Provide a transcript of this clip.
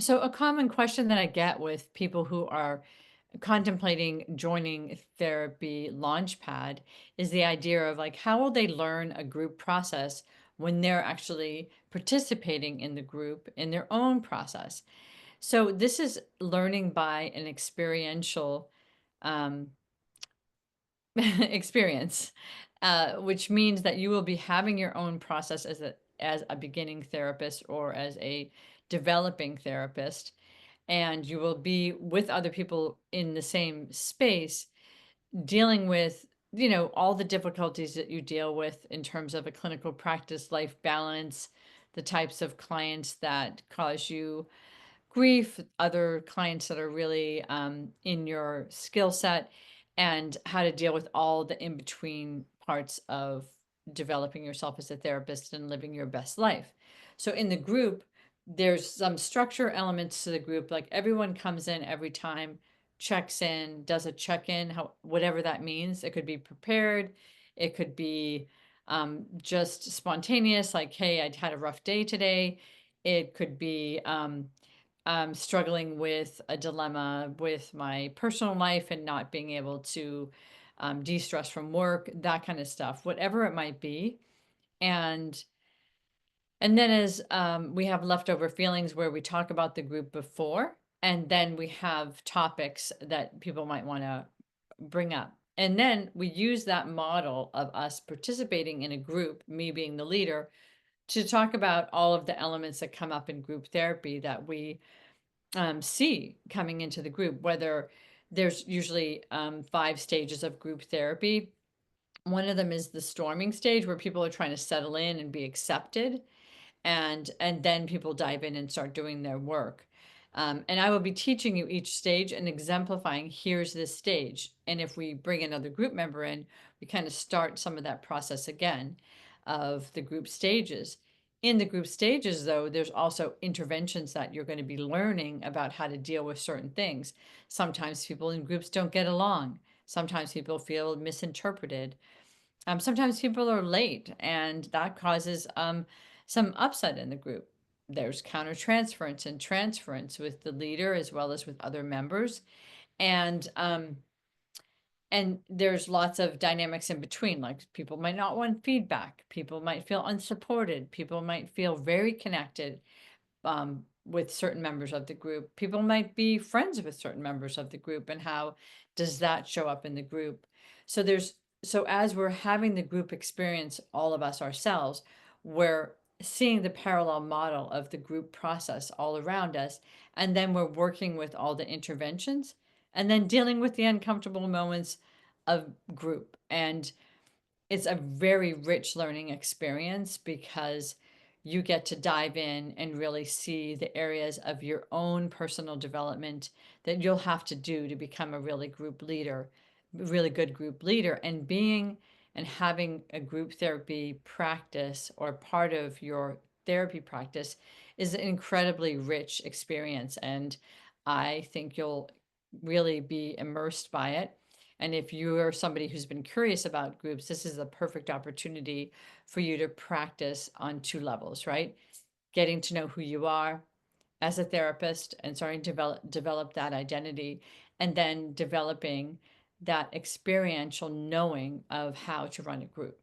So, a common question that I get with people who are contemplating joining Therapy Launchpad is the idea of like, how will they learn a group process when they're actually participating in the group in their own process? So, this is learning by an experiential um, experience, which means that you will be having your own process as a beginning therapist or as a developing therapist, and you will be with other people in the same space dealing with all the difficulties that you deal with in terms of a clinical practice life balance, the types of clients that cause you grief, other clients that are really in your skill set, and how to deal with all the in between parts of developing yourself as a therapist and living your best life. So, in the group, there's some structure elements to the group, like everyone comes in every time, checks in, does a check in, how, whatever that means. It could be prepared, it could be just spontaneous, like, hey, I had a rough day today. It could be struggling with a dilemma with my personal life and not being able to de-stress from work, that kind of stuff, whatever it might be. And and then as we have leftover feelings where we talk about the group before, and then we have topics that people might want to bring up. And then we use that model of us participating in a group, me being the leader, to talk about all of the elements that come up in group therapy that we see coming into the group, whether there's usually 5 stages of group therapy. One of them is the storming stage where people are trying to settle in and be accepted, and then people dive in and start doing their work. And I will be teaching you each stage and exemplifying, here's this stage. And if we bring another group member in, we kind of start some of that process again of the group stages. In the group stages, though, there's also interventions that you're going to be learning about how to deal with certain things. Sometimes people in groups don't get along. Sometimes people feel misinterpreted. Sometimes people are late, and that causes some upset in the group. There's counter-transference and transference with the leader as well as with other members. And there's lots of dynamics in between, like people might not want feedback, people might feel unsupported, people might feel very connected with certain members of the group. People might be friends with certain members of the group, and how does that show up in the group? So as we're having the group experience, all of us ourselves, we're seeing the parallel model of the group process all around us, and then we're working with all the interventions, and then dealing with the uncomfortable moments of group. And it's a very rich learning experience because you get to dive in and really see the areas of your own personal development that you'll have to do to become a really good group leader. And being and having a group therapy practice or part of your therapy practice is an incredibly rich experience. And I think you'll really be immersed by it. And if you are somebody who's been curious about groups, this is a perfect opportunity for you to practice on 2 levels, right? Getting to know who you are as a therapist and starting to develop that identity, and then developing that experiential knowing of how to run a group.